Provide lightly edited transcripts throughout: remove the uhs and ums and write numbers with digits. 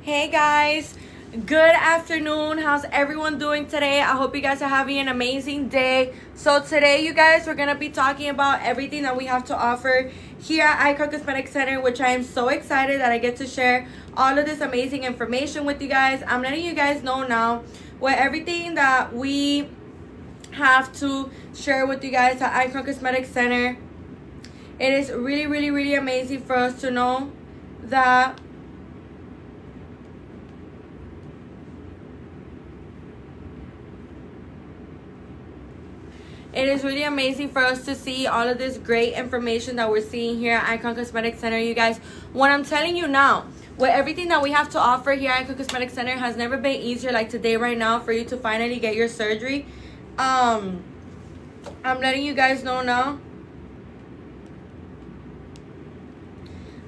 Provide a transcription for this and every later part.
Hey guys, good afternoon. How's everyone doing today? I hope you guys are having an amazing day. So today, you guys, we're going to be talking about everything that we have to offer here at Icon Cosmetic Center, which I am so excited that I get to share all of this amazing information with you guys. I'm letting you guys know now what everything that we have to share with you guys at Icon Cosmetic Center. It is really amazing for us to know that it is really amazing for us to see all of this great information that we're seeing here at Icon Cosmetic Center, you guys. What I'm telling you now, with everything that we have to offer here at Icon Cosmetic Center, has never been easier like today right now for you to finally get your surgery. I'm letting you guys know now.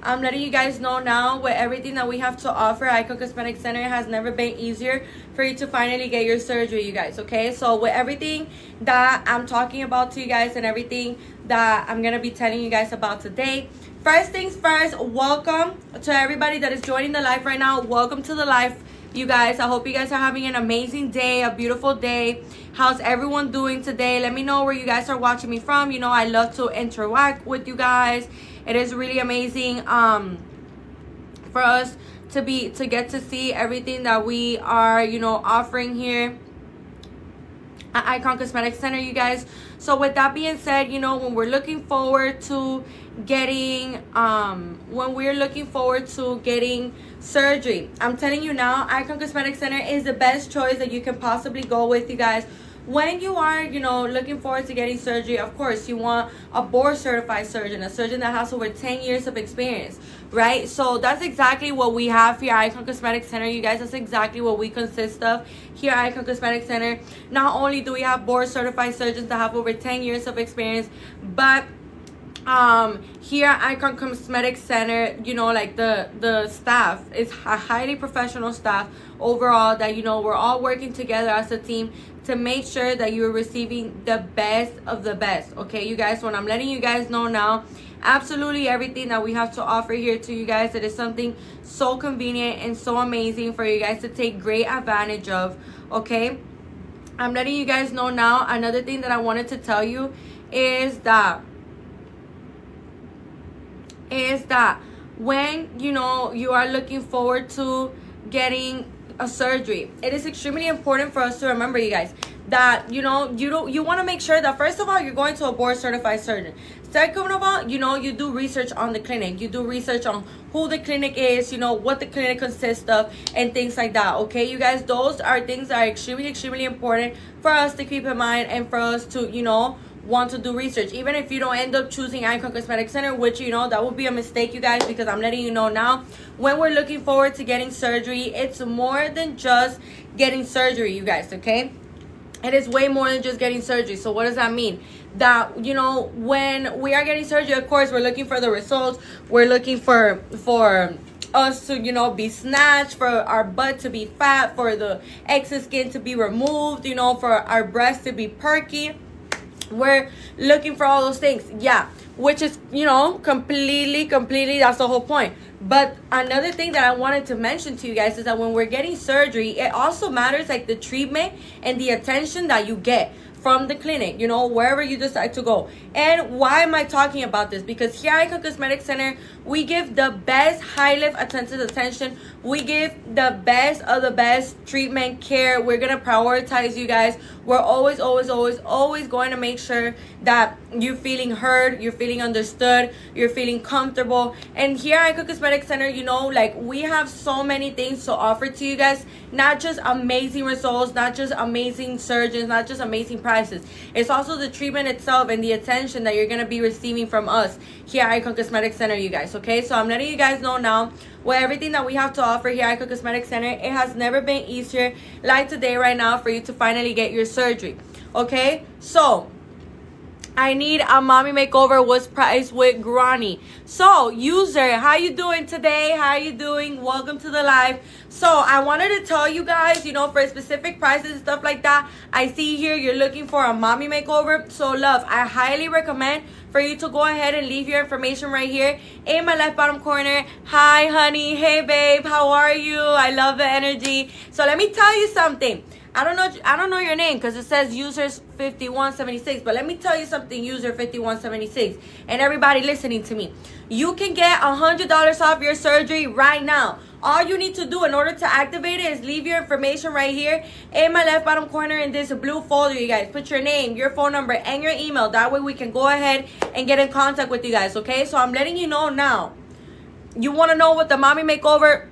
I'm letting you guys know now with everything that we have to offer at Icon Cosmetic Center, it has never been easier for you to finally get your surgery, you guys, okay? So with everything that I'm talking about to you guys and everything that I'm going to be telling you guys about today, first things first, welcome to everybody that is joining the live right now. Welcome to the live, you guys. I hope you guys are having an amazing day, a beautiful day. How's everyone doing today? Let me know where you guys are watching me from. You know, I love to interact with you guys. It is really amazing for us to get to see everything that we are, you know, offering here at Icon Cosmetic Center, you guys. So with that being said, you know, when we're looking forward to getting surgery, I'm telling you now, Icon Cosmetic Center is the best choice that you can possibly go with, you guys. When you are, you know, looking forward to getting surgery, of course, you want a board-certified surgeon, a surgeon that has over 10 years of experience, right? So that's exactly what we have here at Icon Cosmetic Center, you guys. That's exactly what we consist of here at Icon Cosmetic Center. Not only do we have board-certified surgeons that have over 10 years of experience, but here at Icon Cosmetic Center, you know, like the staff is a highly professional staff overall, that, you know, we're all working together as a team to make sure that you're receiving the best of the best, okay, you guys? When I'm letting you guys know now, absolutely everything that we have to offer here to you guys, it is something so convenient and so amazing for you guys to take great advantage of, okay? I'm letting you guys know now, another thing that I wanted to tell you is that when, you know, you are looking forward to getting a surgery, it is extremely important for us to remember, you guys, that, you know, you want to make sure that, first of all, you're going to a board certified surgeon. Second of all, you know, you do research on the clinic, you do research on who the clinic is, you know, what the clinic consists of, and things like that, okay, you guys? Those are things that are extremely important for us to keep in mind, and for us to, you know, want to do research. Even if you don't end up choosing Icon Cosmetic Center, which, you know, that would be a mistake, you guys, because I'm letting you know now, when we're looking forward to getting surgery, it's more than just getting surgery, you guys, okay? It is way more than just getting surgery. So what does that mean? That, you know, when we are getting surgery, of course, we're looking for the results. We're looking for us to, you know, be snatched, for our butt to be fat, for the excess skin to be removed, you know, for our breasts to be perky. We're looking for all those things, yeah, which is, you know, completely, that's the whole point. But another thing that I wanted to mention to you guys is that when we're getting surgery, it also matters, like, the treatment and the attention that you get from the clinic, you know, wherever you decide to go. And why am I talking about this? Because here at Icon Cosmetic Center, we give the best high-lift attentive attention. We give the best of the best treatment care. We're going to prioritize you guys. We're always going to make sure that you're feeling heard, you're feeling understood, you're feeling comfortable. And here at Icon Cosmetic Center, you know, like, we have so many things to offer to you guys. Not just amazing results, not just amazing surgeons, not just amazing prices. It's also the treatment itself and the attention that you're going to be receiving from us here at Icon Cosmetic Center, you guys, okay? So I'm letting you guys know now, with everything that we have to offer here at Icon Cosmetic Center, it has never been easier like today right now for you to finally get your surgery, okay? So I need a mommy makeover was priced with Granny. So, user, how you doing today? How you doing? Welcome to the live. So, I wanted to tell you guys, you know, for specific prices and stuff like that, I see here you're looking for a mommy makeover. So, love, I highly recommend for you to go ahead and leave your information right here in my left bottom corner. Hi, honey. Hey, babe. How are you? I love the energy. So let me tell you something. I don't know your name because it says users 5176, but let me tell you something, user 5176, and everybody listening to me. You can get $100 off your surgery right now. All you need to do in order to activate it is leave your information right here in my left bottom corner in this blue folder, you guys. Put your name, your phone number, and your email. That way we can go ahead and get in contact with you guys, okay? So I'm letting you know now. You want to know what the mommy makeover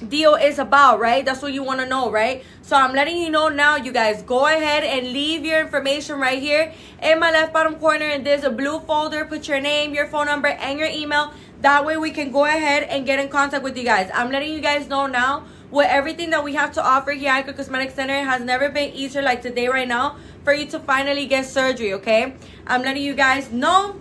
deal is about, right? That's what you want to know, right? So I'm letting you know now, you guys. Go ahead and leave your information right here in my left bottom corner in this blue folder. Put your name, your phone number, and your email. That way we can go ahead and get in contact with you guys. I'm letting you guys know now, with everything that we have to offer here at Icon Cosmetic Center, it has never been easier like today right now for you to finally get surgery, okay? I'm letting you guys know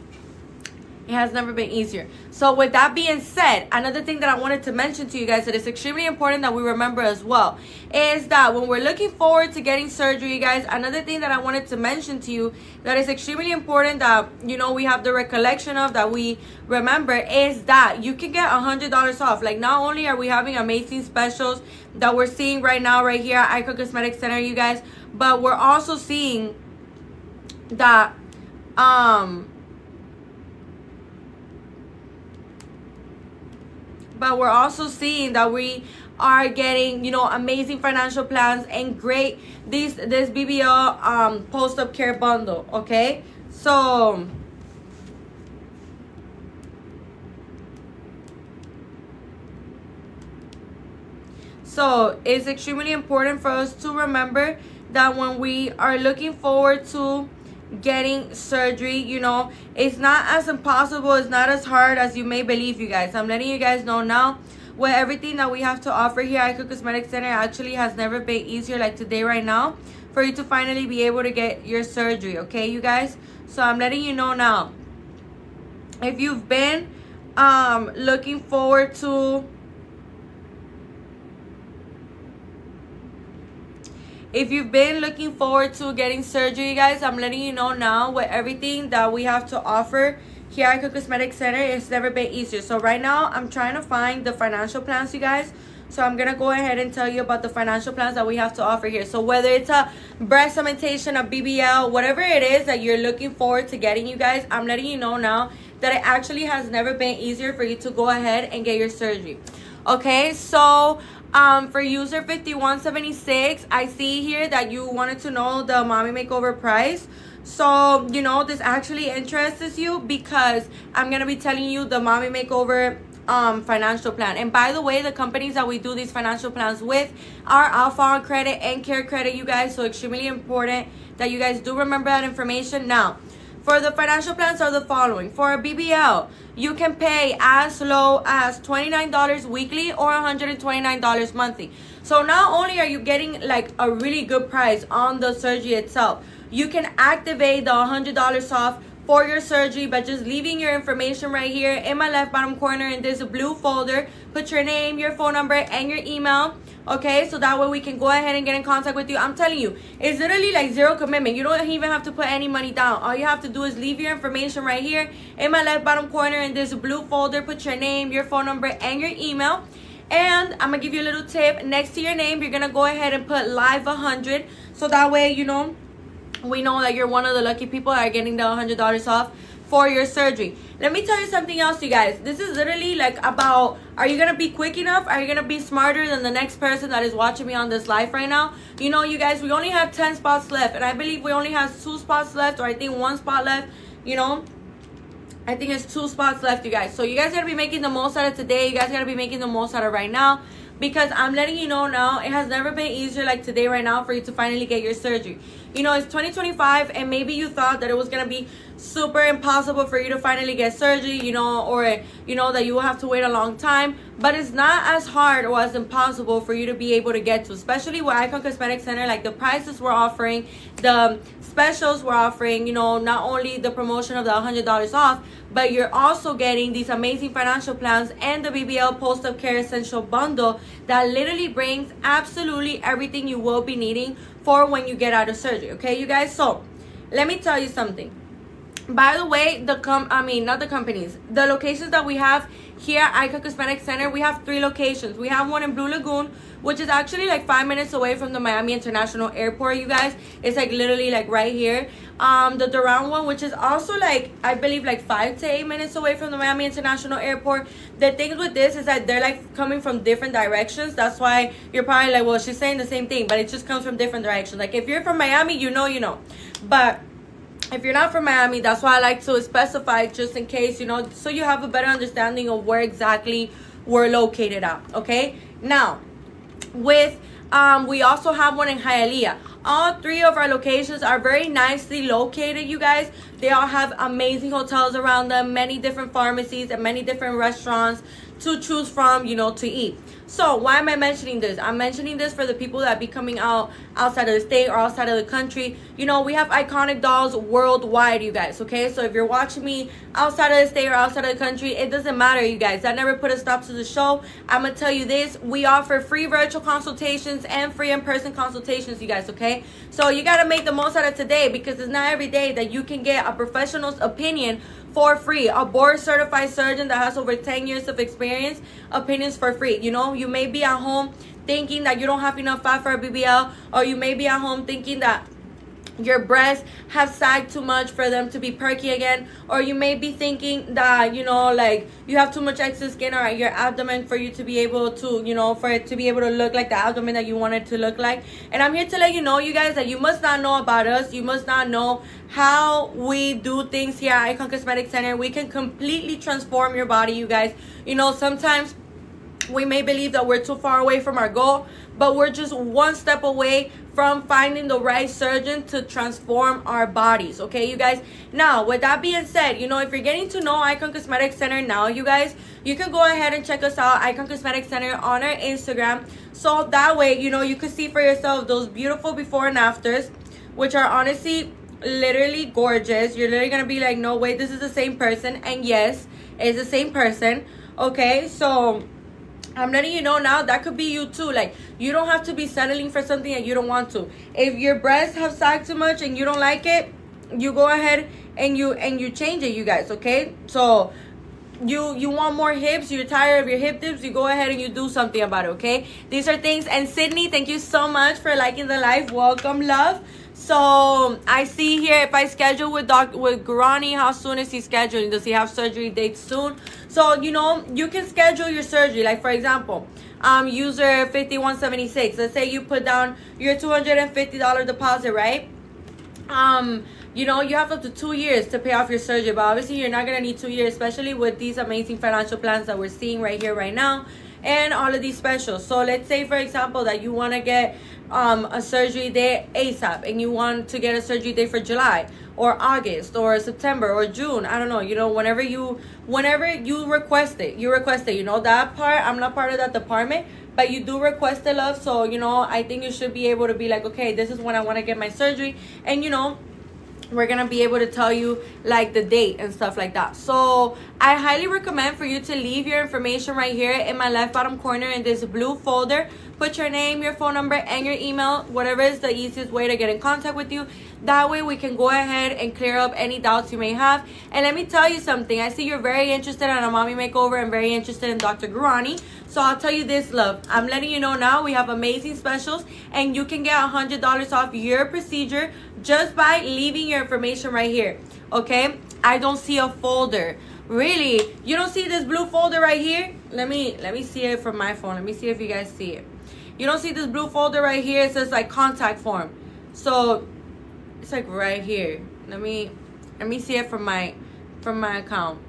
it has never been easier. So with that being said, another thing that I wanted to mention to you guys that is extremely important that we remember as well is that when we're looking forward to getting surgery, you guys, another thing that I wanted to mention to you that is extremely important that, you know, we have the recollection of, that we remember, is that you can get $100 off. Like, not only are we having amazing specials that we're seeing right now right here at Icon Cosmetic Center, you guys, but we're also seeing that we're also seeing that we are getting, you know, amazing financial plans and great this BBL post-op care bundle, okay? So it's extremely important for us to remember that when we are looking forward to getting surgery, you know, it's not as impossible, it's not as hard as you may believe, you guys. I'm letting you guys know now, with everything that we have to offer here at Icon Cosmetic Center, actually has never been easier like today right now for you to finally be able to get your surgery, okay, you guys? So I'm letting you know now, if you've been looking forward to getting surgery, you guys, I'm letting you know now, with everything that we have to offer here at Icon Cosmetic Center, it's never been easier. So right now, I'm trying to find the financial plans, you guys. So I'm going to go ahead and tell you about the financial plans that we have to offer here. So whether it's a breast augmentation, a BBL, whatever it is that you're looking forward to getting, you guys, I'm letting you know now that it actually has never been easier for you to go ahead and get your surgery. Okay, so for user 5176, I see here that you wanted to know the mommy makeover price. So, you know, this actually interests you because I'm going to be telling you the mommy makeover financial plan. And by the way, the companies that we do these financial plans with are Alpha on Credit and Care Credit, you guys. So extremely important that you guys do remember that information. Now, for the financial plans are the following. For a BBL, you can pay as low as $29 weekly or $129 monthly. So not only are you getting like a really good price on the surgery itself, you can activate the $100 off for your surgery by just leaving your information right here in my left bottom corner in this blue folder. Put your name, your phone number, and your email. Okay, so that way we can go ahead and get in contact with you. I'm telling you, it's literally like zero commitment. You don't even have to put any money down. All you have to do is leave your information right here in my left bottom corner in this blue folder. Put your name, your phone number, and your email. And I'm going to give you a little tip. Next to your name, you're going to go ahead and put live 100. So that way, you know, we know that you're one of the lucky people that are getting the $100 off for your surgery. Let me tell you something else, you guys. This is literally like about, are you gonna be quick enough? Are you gonna be smarter than the next person that is watching me on this live right now? You know, you guys, we only have 10 spots left, and I believe we only have 2 spots left, or I think 1 spot left. You know, I think it's 2 spots left, you guys. So you guys gotta be making the most out of today. You guys gotta be making the most out of right now, because I'm letting you know now, it has never been easier like today right now for you to finally get your surgery. You know, it's 2025, and maybe you thought that it was going to be super impossible for you to finally get surgery, you know, or, you know, that you will have to wait a long time. But it's not as hard or as impossible for you to be able to get to, especially with Icon Cosmetic Center. Like the prices we're offering, the specials we're offering, you know, not only the promotion of the $100 off, but you're also getting these amazing financial plans and the BBL Post-Op Care Essential Bundle that literally brings absolutely everything you will be needing for when you get out of surgery. Okay, you guys? So let me tell you something. By the way, not the companies, the locations that we have here at Icon Cosmetic Center, we have 3 locations. We have one in Blue Lagoon, which is actually like 5 minutes away from the Miami International Airport, you guys. It's like literally like right here. The Durant one, which is also like, I believe like 5 to 8 minutes away from the Miami International Airport. The thing with this is that they're like coming from different directions. That's why you're probably like, well, she's saying the same thing, but it just comes from different directions. Like if you're from Miami, you know. But if you're not from Miami, that's why I like to specify just in case, so you have a better understanding of where exactly we're located at, okay? Now, we also have one in Hialeah. All 3 of our locations are very nicely located, you guys. They all have amazing hotels around them, many different pharmacies, and many different restaurants to choose from, to eat. So why am I mentioning this? I'm mentioning this for the people that be coming outside of the state or outside of the country. We have iconic dolls worldwide, you guys, okay? So if you're watching me outside of the state or outside of the country, it doesn't matter, you guys. That never put a stop to the show. I'm going to tell you this. We offer free virtual consultations and free in-person consultations, you guys, okay? So you got to make the most out of today, because it's not every day that you can get a professional's opinion for free. A board certified surgeon that has over 10 years of experience, opinions for free. You may be at home thinking that you don't have enough fat for a BBL, or you may be at home thinking that your breasts have sagged too much for them to be perky again, or you may be thinking that like you have too much excess skin or your abdomen for you to be able to for it to be able to look like the abdomen that you want it to look like. And I'm here to let you know, you guys, that you must not know about us. You must not know how we do things here at Icon Cosmetic Center. We can completely transform your body, you guys. Sometimes we may believe that we're too far away from our goal, but we're just one step away from finding the right surgeon to transform our bodies, okay, you guys? Now, with that being said, if you're getting to know Icon Cosmetic Center now, you guys, you can go ahead and check us out, Icon Cosmetic Center, on our Instagram. So that way, you can see for yourself those beautiful before and afters, which are honestly literally gorgeous. You're literally gonna be like, no way, this is the same person. And yes, it's the same person, okay? So I'm letting you know now, that could be you too. Like, you don't have to be settling for something that you don't want to. If your breasts have sagged too much and you don't like it, you go ahead and you change it, you guys, okay? So you want more hips, you're tired of your hip dips, you go ahead and you do something about it, okay? These are things. And Sydney, thank you so much for liking the live. Welcome, love. So I see here, if I schedule with Gurani, how soon is he scheduling? Does he have surgery dates soon? So, you can schedule your surgery. Like, for example, user 5176. Let's say you put down your $250 deposit, right? You have up to 2 years to pay off your surgery. But obviously, you're not going to need 2 years, especially with these amazing financial plans that we're seeing right here, right now, and all of these specials. So let's say, for example, that you want to get a surgery day ASAP, and you want to get a surgery day for July or August or September or June. I don't know, whenever you request it, that part. I'm not part of that department, but you do request it, love. So, I think you should be able to be like, okay, this is when I want to get my surgery. And, we're going to be able to tell you like the date and stuff like that. So I highly recommend for you to leave your information right here in my left bottom corner in this blue folder. Put your name, your phone number, and your email, whatever is the easiest way to get in contact with you. That way we can go ahead and clear up any doubts you may have. And let me tell you something. I see you're very interested in a mommy makeover and very interested in Dr. Gurani. So I'll tell you this, love. I'm letting you know now, we have amazing specials, and you can get $100 off your procedure just by leaving your information right here, okay? I don't see a folder. Really? You don't see this blue folder right here? Let me see it from my phone. Let me see if you guys see it. You don't see this blue folder right here? It says like contact form. So it's like right here. Let me see it from my account.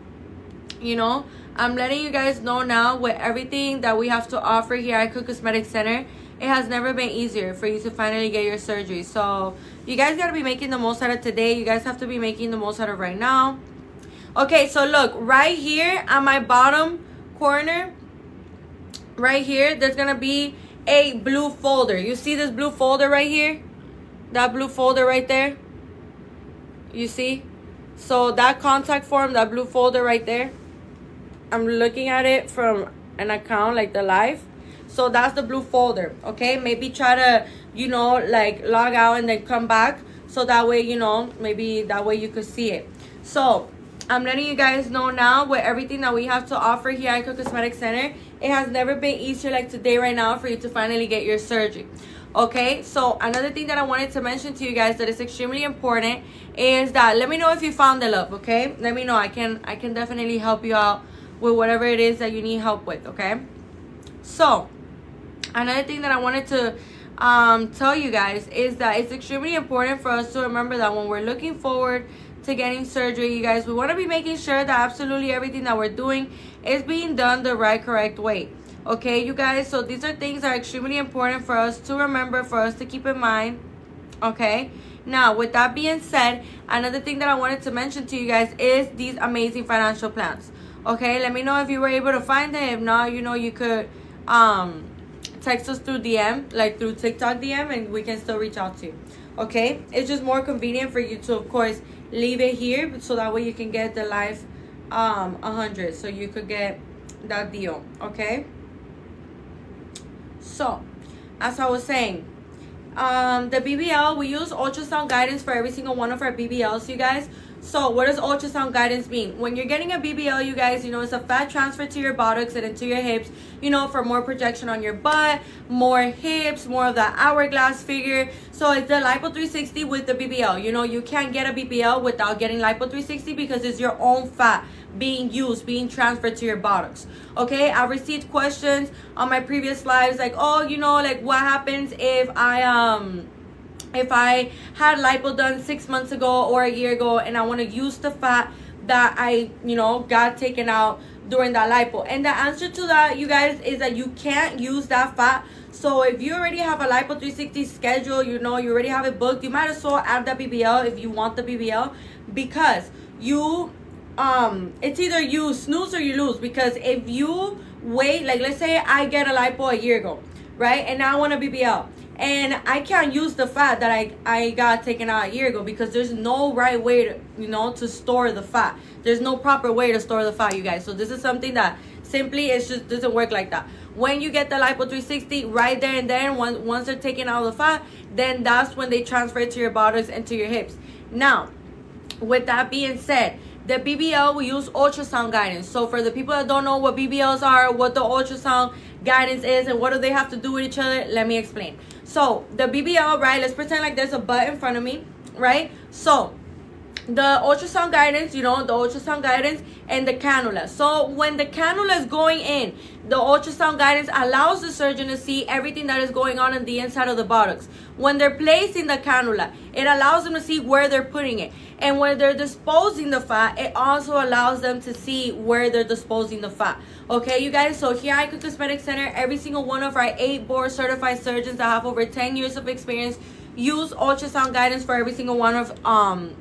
I'm letting you guys know now, with everything that we have to offer here at Icon Cosmetic Center, it has never been easier for you to finally get your surgery. So you guys got to be making the most out of today. You guys have to be making the most out of right now. Okay, so look, right here on my bottom corner, right here, there's going to be a blue folder. You see this blue folder right here? That blue folder right there? You see? So that contact form, that blue folder right there, I'm looking at it from an account like the live. So that's the blue folder, okay? Maybe try to, like log out and then come back. So that way, maybe that way you could see it. So I'm letting you guys know now with everything that we have to offer here at Icon Cosmetic Center. It has never been easier like today right now for you to finally get your surgery. Okay, so another thing that I wanted to mention to you guys that is extremely important is that let me know if you found the love, okay? Let me know. I can definitely help you out with whatever it is that you need help with, okay? So another thing that I wanted to tell you guys is that it's extremely important for us to remember that when we're looking forward to getting surgery, you guys, we want to be making sure that absolutely everything that we're doing is being done the right, correct way. Okay, you guys, so these are things that are extremely important for us to remember, for us to keep in mind. Okay, now with that being said, another thing that I wanted to mention to you guys is these amazing financial plans. Okay, let me know if you were able to find them. If not, you know, you could text us through DM, like through TikTok DM, and we can still reach out to you. Okay, it's just more convenient for you to, of course, leave it here so that way you can get the live 100, so you could get that deal. Okay, so as I was saying, the BBL, we use ultrasound guidance for every single one of our BBLs, you guys. So what does ultrasound guidance mean? When you're getting a BBL, you guys, you know, it's a fat transfer to your buttocks and into your hips, you know, for more projection on your butt, more hips, more of that hourglass figure. So it's the Lipo 360 with the BBL. You know, you can't get a BBL without getting Lipo 360 because it's your own fat being used, being transferred to your buttocks. Okay, I received questions on my previous lives like, oh, you know, like what happens if I had lipo done 6 months ago or a year ago and I want to use the fat that I, you know, got taken out during that lipo? And the answer to that, you guys, is that you can't use that fat. So if you already have a Lipo 360 schedule, you know, you already have it booked, you might as well add that BBL if you want the BBL, because you it's either you snooze or you lose. Because if you wait, like let's say I get a lipo a year ago, right, and now I want a BBL, and I can't use the fat that I got taken out a year ago because there's no right way to, you know, to store the fat. There's no proper way to store the fat, you guys. So this is something that simply it just doesn't work like that. When you get the Lipo 360, right there and then, once they're taking out the fat, then that's when they transfer it to your buttocks and to your hips. Now, with that being said, the BBL, we use ultrasound guidance. So for the people that don't know what BBLs are, what the ultrasound guidance is, and what do they have to do with each other, let me explain. So the BBL, right, let's pretend like there's a butt in front of me, right? So the ultrasound guidance, you know, the ultrasound guidance and the cannula. So when the cannula is going in, the ultrasound guidance allows the surgeon to see everything that is going on in the inside of the buttocks. When they're placing the cannula, it allows them to see where they're putting it. And when they're disposing the fat, it also allows them to see where they're disposing the fat. Okay, you guys, so here at Icon Cosmetic Center, every single one of our 8 board certified surgeons that have over 10 years of experience use ultrasound guidance for every single one of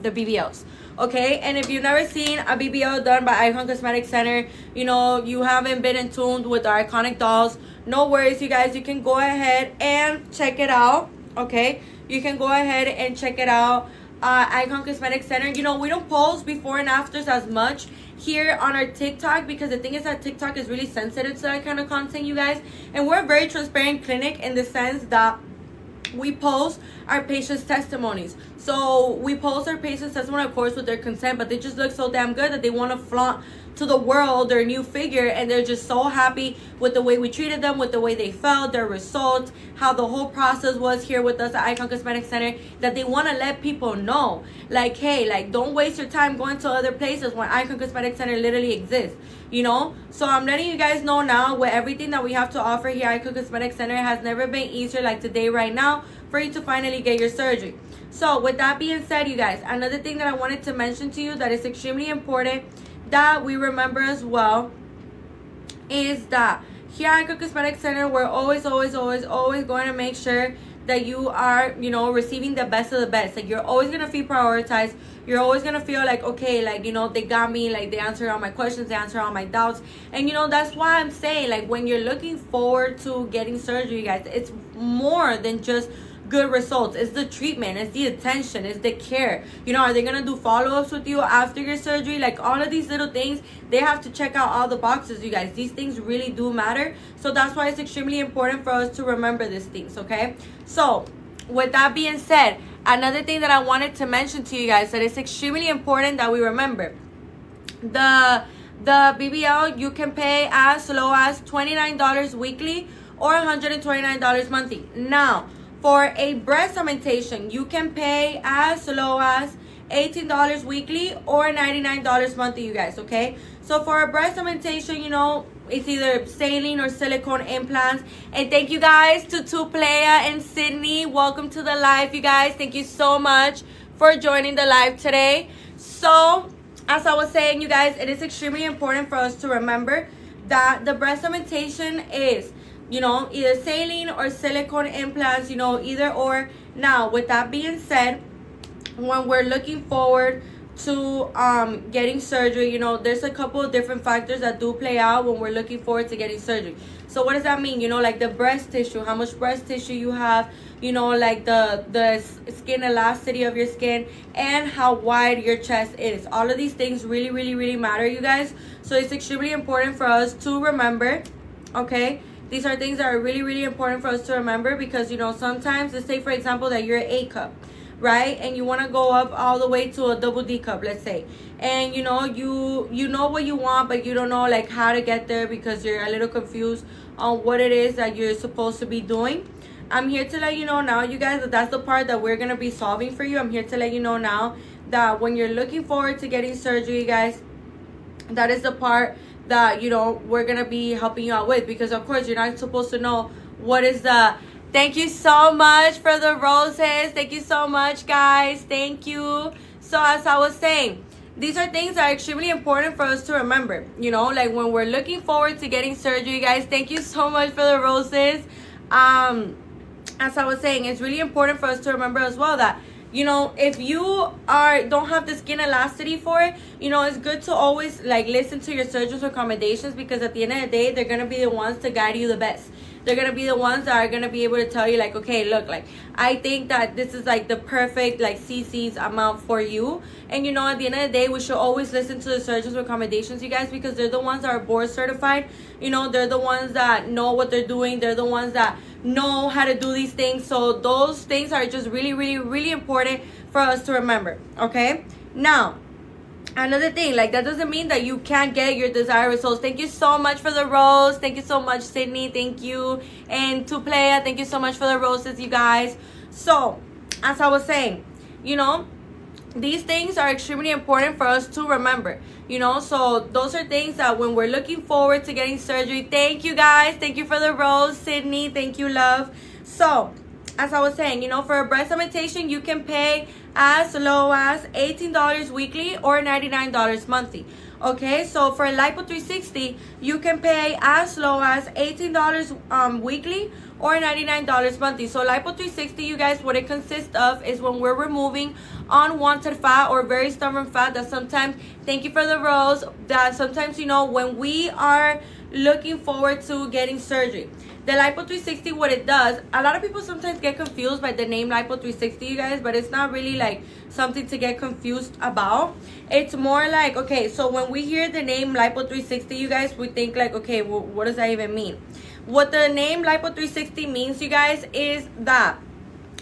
the BBLs. Okay, and if you've never seen a BBL done by Icon Cosmetic Center, you know, you haven't been in tune with our iconic dolls, no worries, you guys. You can go ahead and check it out. Okay, you can go ahead and check it out. Icon Cosmetic Center, you know, we don't post before and afters as much here on our TikTok because the thing is that TikTok is really sensitive to that kind of content, you guys. And we're a very transparent clinic in the sense that we post our patients' testimonies. So we post our patients' testimony, of course, with their consent, but they just look so damn good that they want to flaunt to the world their new figure, and they're just so happy with the way we treated them, with the way they felt, their results, how the whole process was here with us at Icon Cosmetic Center, that they want to let people know, like, hey, like, don't waste your time going to other places when Icon Cosmetic Center literally exists, you know? So I'm letting you guys know now, with everything that we have to offer here at Icon Cosmetic Center, it has never been easier like today right now for you to finally get your surgery. So with that being said, you guys, another thing that I wanted to mention to you that is extremely important that we remember as well is that here at Icon Cosmetic Center, we're always going to make sure that you are, you know, receiving the best of the best. Like, you're always going to feel prioritized. You're always going to feel like, okay, like, you know, they got me, like, they answered all my questions, they answered all my doubts. And, you know, that's why I'm saying, like, when you're looking forward to getting surgery, guys, it's more than just good results. It's the treatment, it's the attention, it's the care. You know, are they gonna do follow-ups with you after your surgery? Like, all of these little things, they have to check out all the boxes, you guys. These things really do matter. So that's why it's extremely important for us to remember these things, okay? So with that being said, another thing that I wanted to mention to you guys that it's extremely important that we remember. The BBL, you can pay as low as $29 weekly or $129 monthly. Now, for a breast augmentation, you can pay as low as $18 weekly or $99 monthly, you guys, okay? So for a breast augmentation, you know, it's either saline or silicone implants. And thank you guys to Playa and Sydney. Welcome to the live, you guys. Thank you so much for joining the live today. So, as I was saying, you guys, it is extremely important for us to remember that the breast augmentation is, you know, either saline or silicone implants, you know, either or. Now, with that being said, when we're looking forward to getting surgery, you know, there's a couple of different factors that do play out when we're looking forward to getting surgery. So what does that mean? You know, like the breast tissue, how much breast tissue you have, you know, like the skin elasticity of your skin, and how wide your chest is. All of these things really, really, really matter, you guys. So it's extremely important for us to remember, okay? These are things that are really, really important for us to remember because, you know, sometimes, let's say, for example, that you're an A cup, right? And you want to go up all the way to a double D cup, let's say. And, you know, you know what you want, but you don't know, like, how to get there because you're a little confused on what it is that you're supposed to be doing. I'm here to let you know now, you guys, that that's the part that we're going to be solving for you. I'm here to let you know now that when you're looking forward to getting surgery, you guys, that is the part that, you know, we're going to be helping you out with. Because, of course, you're not supposed to know what is the... Thank you so much for the roses. Thank you so much, guys. Thank you. So, as I was saying, these are things that are extremely important for us to remember. You know, like when we're looking forward to getting surgery, guys. Thank you so much for the roses. As I was saying, it's really important for us to remember as well that, you know, if you don't have the skin elasticity for it, you know, it's good to always, like, listen to your surgeon's recommendations because at the end of the day, they're going to be the ones to guide you the best. They're going to be the ones that are going to be able to tell you, like, okay, look, like, I think that this is, like, the perfect, like, CC's amount for you. And, you know, at the end of the day, we should always listen to the surgeon's recommendations, you guys, because they're the ones that are board certified. You know, they're the ones that know what they're doing. They're the ones that know how to do these things. So those things are just really, really, really important for us to remember, okay? Now, another thing, like, that doesn't mean that you can't get your desired results. Thank you so much for the rose. Thank you so much, Sydney. Thank you. And to Playa, thank you so much for the roses, you guys. So, as I was saying, you know, these things are extremely important for us to remember, you know. So those are things that when we're looking forward to getting surgery. Thank you, guys. Thank you for the rose, Sydney. Thank you, love. So, as I was saying, you know, for a breast augmentation, you can pay as low as $18 weekly or $99 monthly. Okay, so for Lipo 360, you can pay as low as $18 weekly or $99 monthly. So Lipo 360, you guys, what it consists of is when we're removing unwanted fat or very stubborn fat that sometimes, thank you for the rose, that sometimes, you know, when we are looking forward to getting surgery. The Lipo 360, what it does, a lot of people sometimes get confused by the name Lipo 360, you guys, but it's not really like something to get confused about. It's more like, okay, so when we hear the name Lipo 360, you guys, we think like, okay, well, what does that even mean? What the name Lipo 360 means, you guys, is that,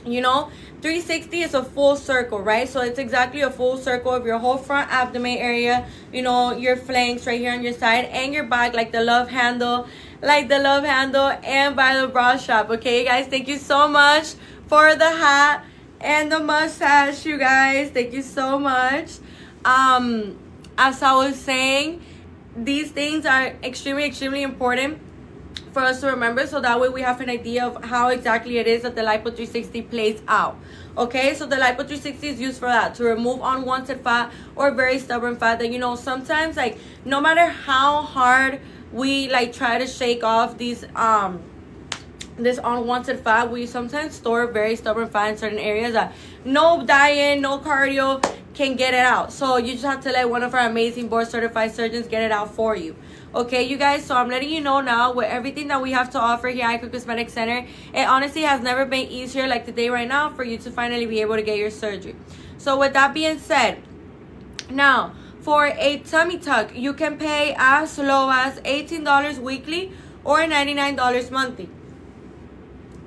you know, 360 is a full circle, right? So it's exactly a full circle of your whole front abdomen area, you know, your flanks right here on your side, and your back, like the love handle, and by the bra strap. Okay, guys, thank you so much for the hat and the mustache, you guys. Thank you so much. As I was saying, these things are extremely, extremely important for us to remember, so that way we have an idea of how exactly it is that the Lipo 360 plays out. Okay, so the Lipo 360 is used for that, to remove unwanted fat or very stubborn fat that, you know, sometimes, like, no matter how hard we, like, try to shake off these this unwanted fat, we sometimes store very stubborn fat in certain areas that no diet, no cardio can get it out. So you just have to let one of our amazing board certified surgeons get it out for you. Okay, you guys, so I'm letting you know now with everything that we have to offer here at Icon Cosmetic Center, it honestly has never been easier like today right now for you to finally be able to get your surgery. So with that being said, now for a tummy tuck, you can pay as low as $18 weekly or $99 monthly.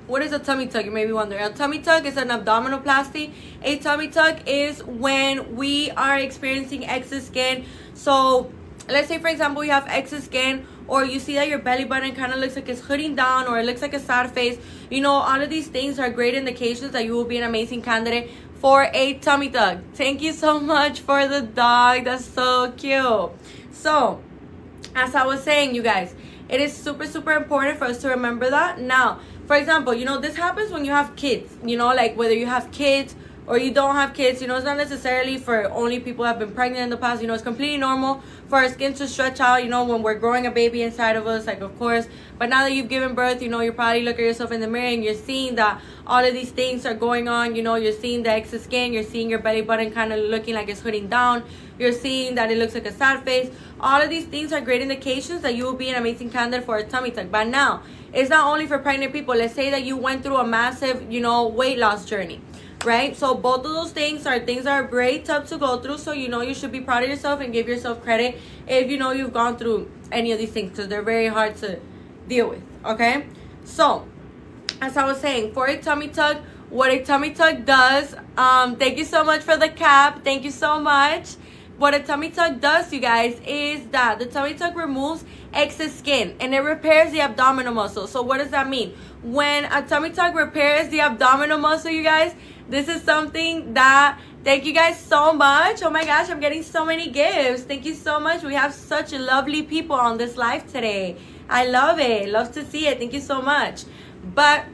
what is a tummy tuck? You may be wondering. A tummy tuck is an abdominoplasty. A tummy tuck is when we are experiencing excess skin. So let's say, for example, you have excess skin, or you see that your belly button kind of looks like it's hooding down, or it looks like a sad face. You know, all of these things are great indications that you will be an amazing candidate for a tummy tuck. Thank you so much for the dog. That's so cute. So, as I was saying, you guys, it is super, super important for us to remember that. Now, for example, you know, this happens when you have kids. You know, like whether you have kids or you don't have kids, you know, it's not necessarily for only people who have been pregnant in the past. You know, it's completely normal for our skin to stretch out, you know, when we're growing a baby inside of us, like, of course. But now that you've given birth, you know, you probably look at yourself in the mirror and you're seeing that all of these things are going on. You know, you're seeing the excess skin, you're seeing your belly button kind of looking like it's hooding down, you're seeing that it looks like a sad face. All of these things are great indications that you will be an amazing candidate for a tummy tuck. But now, it's not only for pregnant people. Let's say that you went through a massive, you know, weight loss journey, right? So both of those things are very tough to go through. So, you know, you should be proud of yourself and give yourself credit if you know you've gone through any of these things, because they're very hard to deal with, okay? So, as I was saying, for a tummy tuck, what a tummy tuck does, thank you so much for the cap. Thank you so much. What a tummy tuck does, you guys, is that the tummy tuck removes excess skin and it repairs the abdominal muscle. So what does that mean? When a tummy tuck repairs the abdominal muscle, you guys, this is something that, thank you guys so much. Oh my gosh, I'm getting so many gifts. Thank you so much. We have such lovely people on this live today. I love it. Love to see it. Thank you so much. But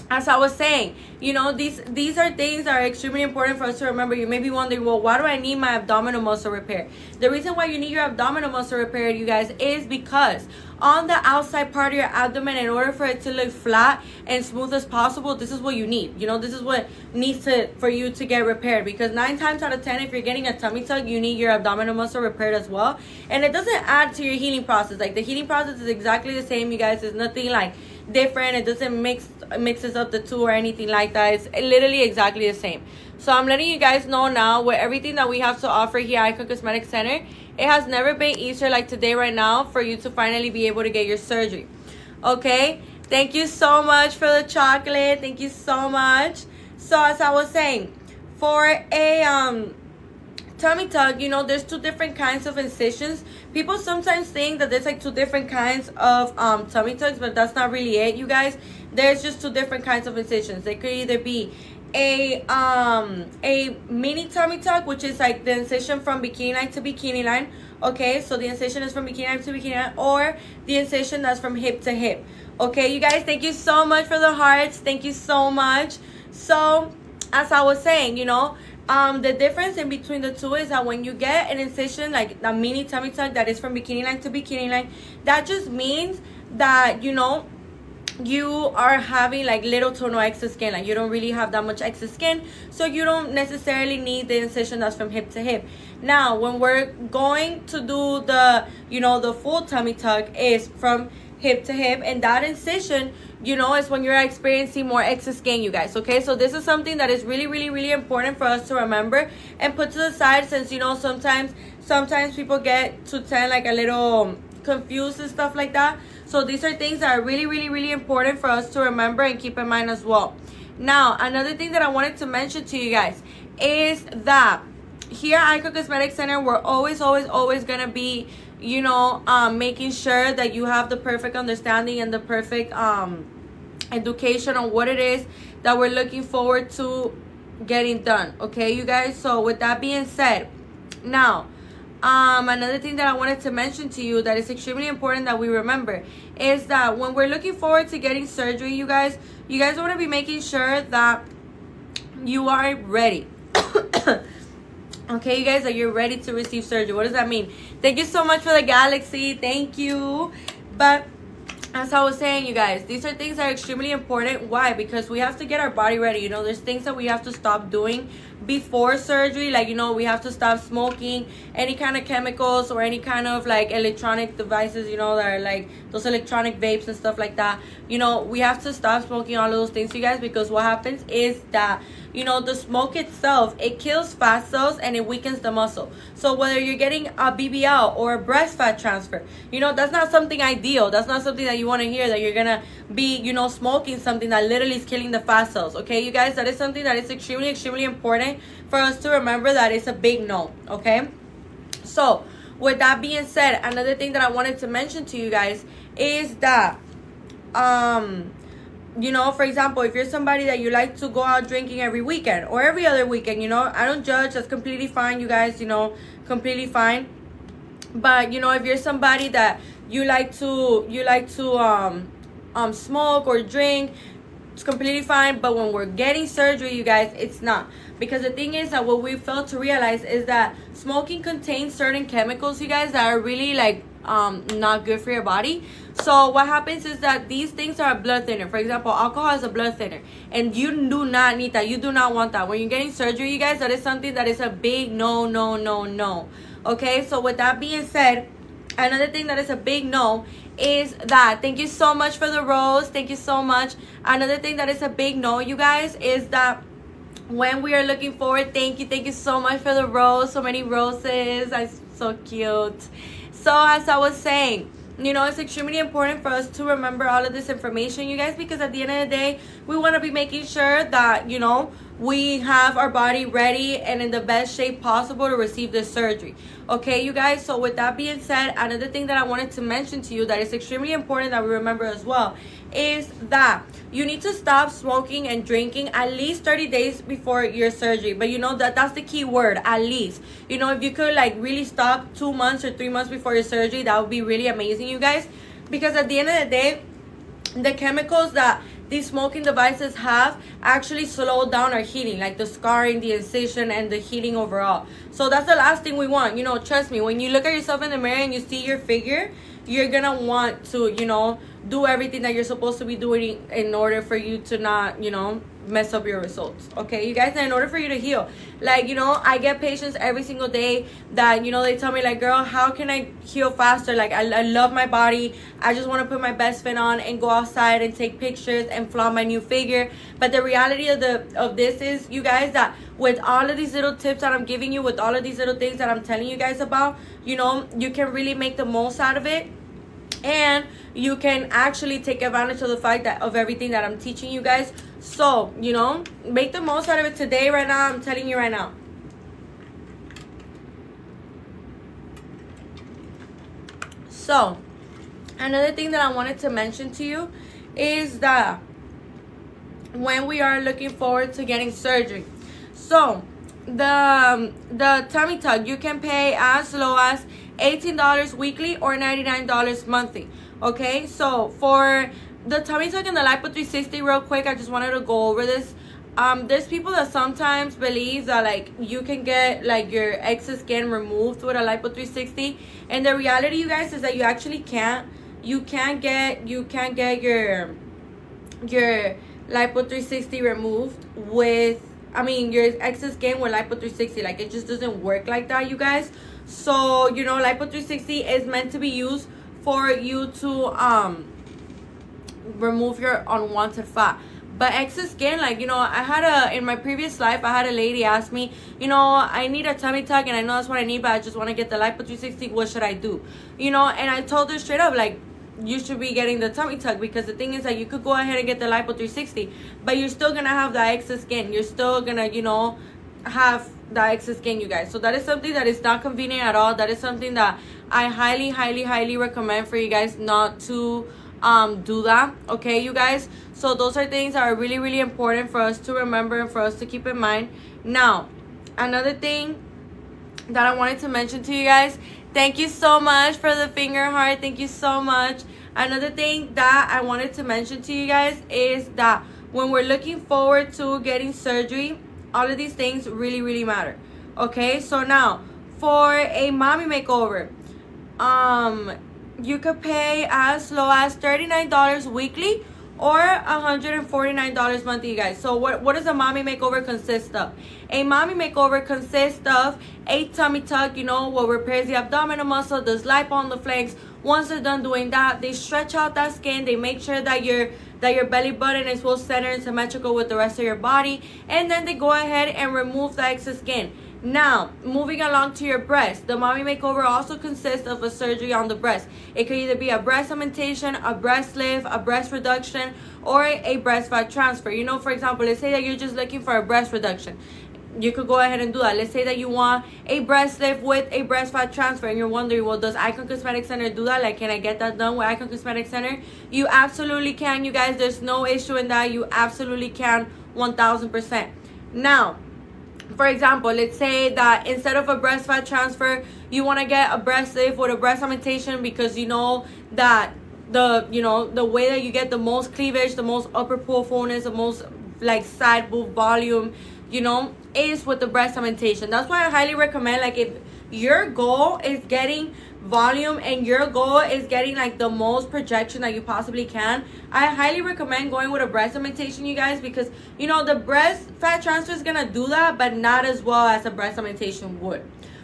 as I was saying, you know, these are things that are extremely important for us to remember. You may be wondering, well, why do I need my abdominal muscle repair? The reason why you need your abdominal muscle repair, you guys, is because on the outside part of your abdomen, in order for it to look flat and smooth as possible, this is what you need. You know, this is what needs for you to get repaired. Because 9 times out of 10, if you're getting a tummy tuck, you need your abdominal muscle repaired as well. And it doesn't add to your healing process. Like, the healing process is exactly the same, you guys. There's nothing like different. It doesn't mixes up the two or anything like that. It's literally exactly the same. So I'm letting you guys know now, with everything that we have to offer here at Icon Cosmetic Center, it has never been easier like today right now for you to finally be able to get your surgery. Okay, thank you so much for the chocolate. Thank you so much. So as I was saying, for a tummy tuck, you know, there's 2 different kinds of incisions. People sometimes think that there's like 2 different kinds of tummy tucks, but that's not really it, you guys. There's just 2 different kinds of incisions. They could either be a mini tummy tuck, which is like the incision from bikini line to bikini line. Okay, so the incision is from bikini line to bikini line, or the incision that's from hip to hip. Okay, you guys, thank you so much for the hearts. Thank you so much. So as I was saying, you know, the difference in between the 2 is that when you get an incision like a mini tummy tuck that is from bikini line to bikini line, that just means that, you know, you are having like little to no excess skin. Like, you don't really have that much excess skin, so you don't necessarily need the incision that's from hip to hip. Now, when we're going to do the, you know, the full tummy tuck is from hip to hip, and that incision, you know, is when you're experiencing more excess skin, you guys. Okay, so this is something that is really, really, really important for us to remember and put to the side, since, you know, sometimes people get to tend like a little confused and stuff like that. So these are things that are really, really, really important for us to remember and keep in mind as well. Now, another thing that I wanted to mention to you guys is that here at Icon Cosmetic Center, we're always going to be, you know, making sure that you have the perfect understanding and the perfect education on what it is that we're looking forward to getting done. Okay, you guys? So with that being said, now, another thing that I wanted to mention to you that is extremely important that we remember is that when we're looking forward to getting surgery, you guys want to be making sure that you are ready. Okay, you guys, that you're ready to receive surgery. What does that mean? Thank you so much for the galaxy. Thank you. But as I was saying, you guys, these are things that are extremely important. Why? Because we have to get our body ready. You know, there's things that we have to stop doing before surgery. Like, you know, we have to stop smoking any kind of chemicals or any kind of like electronic devices, you know, that are like those electronic vapes and stuff like that. You know, we have to stop smoking all of those things, you guys, because what happens is that, you know, the smoke itself, it kills fat cells and it weakens the muscle. So whether you're getting a BBL or a breast fat transfer, you know, that's not something ideal. That's not something that you you want to hear, that you're gonna be, you know, smoking something that literally is killing the fat cells. Okay, you guys, that is something that is extremely important for us to remember, that it's a big no. Okay, so with that being said, another thing that I wanted to mention to you guys is that you know, for example, if you're somebody that you like to go out drinking every weekend or every other weekend, you know, I don't judge, that's completely fine, you guys, you know, completely fine. But you know, if you're somebody that you like to smoke or drink, it's completely fine. But when we're getting surgery, you guys, it's not. Because the thing is that what we fail to realize is that smoking contains certain chemicals, you guys, that are really like not good for your body. So what happens is that these things are a blood thinner. For example, alcohol is a blood thinner, and you do not need that. You do not want that when you're getting surgery, you guys. That is something that is a big no. Okay, so with that being said, another thing that is a big no is that, thank you so much for the rose, thank you so much. Another thing that is a big no, you guys, is that when we are looking forward, thank you so much for the rose, so many roses, that's so cute. So as I was saying, you know, it's extremely important for us to remember all of this information, you guys, because at the end of the day, we want to be making sure that, you know, we have our body ready and in the best shape possible to receive this surgery. Okay, you guys, so with that being said, another thing that I wanted to mention to you that is extremely important that we remember as well is that you need to stop smoking and drinking at least 30 days before your surgery. But you know, that's the key word, at least. You know, if you could like really stop 2 months or 3 months before your surgery, that would be really amazing, you guys, because at the end of the day, the chemicals that these smoking devices have actually slow down our healing, like the scarring, the incision, and the healing overall. So that's the last thing we want. You know, trust me, when you look at yourself in the mirror and you see your figure, you're gonna want to, you know, do everything that you're supposed to be doing in order for you to not, you know, mess up your results. Okay, you guys, and in order for you to heal, like, you know, I get patients every single day that, you know, they tell me like, girl, how can I heal faster? Like, I love my body, I just want to put my best fit on and go outside and take pictures and flaunt my new figure. But the reality of this is, you guys, that with all of these little tips that I'm giving you, with all of these little things that I'm telling you guys about, you know, you can really make the most out of it. And you can actually take advantage of the fact that of everything that I'm teaching you guys. So, you know, make the most out of it today, right now. I'm telling you right now. So, another thing that I wanted to mention to you is that when we are looking forward to getting surgery. So, the tummy tuck, you can pay as low as $18 weekly or $99 monthly. Okay, so for the tummy tuck and the Lipo 360, real quick, I just wanted to go over this. There's people that sometimes believe that like you can get like your excess skin removed with a Lipo 360, and the reality, you guys, is that you actually can't. You can't get your Lipo 360 removed with, I mean, your excess skin with Lipo 360. Like, it just doesn't work like that, you guys. So, you know, Lipo 360 is meant to be used for you to remove your unwanted fat. But excess skin, like, you know, in my previous life, I had a lady ask me, you know, I need a tummy tuck and I know that's what I need, but I just want to get the Lipo 360. What should I do? You know, and I told her straight up, like, you should be getting the tummy tuck, because the thing is that you could go ahead and get the Lipo 360, but you're still going to have the excess skin. You're still going to, you know, have the excess skin, you guys. So that is something that is not convenient at all. That is something that I highly recommend for you guys not to do that. Okay, you guys. So those are things that are really important for us to remember and for us to keep in mind. Now, another thing that I wanted to mention to you guys, thank you so much for the finger heart, thank you so much. Another thing that I wanted to mention to you guys is that when we're looking forward to getting surgery, all of these things really matter. Okay, so now for a mommy makeover, you could pay as low as $39 weekly or $149 monthly, you guys. So what does a mommy makeover consist of? A mommy makeover consists of a tummy tuck, you know, what repairs the abdominal muscle, does lipo on the flanks. Once they're done doing that, they stretch out that skin, they make sure that your belly button is well centered and symmetrical with the rest of your body, and then they go ahead and remove the excess skin. Now, moving along to your breast, the mommy makeover also consists of a surgery on the breast. It could either be a breast augmentation, a breast lift, a breast reduction, or a breast fat transfer. You know, for example, let's say that you're just looking for a breast reduction. You could go ahead and do that. Let's say that you want a breast lift with a breast fat transfer and you're wondering, well, does Icon Cosmetic Center do that? Like, can I get that done with Icon Cosmetic Center? You absolutely can, you guys. There's no issue in that. You absolutely can, 1000%. Now, for example, let's say that instead of a breast fat transfer, you want to get a breast lift with a breast augmentation because you know that the way that you get the most cleavage, the most upper pull fullness, the most like side boob volume, is with the breast augmentation. That's why I highly recommend, like, if your goal is getting volume and your goal is getting like the most projection that you possibly can, I highly recommend going with a breast augmentation, you guys, because the breast fat transfer is gonna do that, but not as well as a breast augmentation would.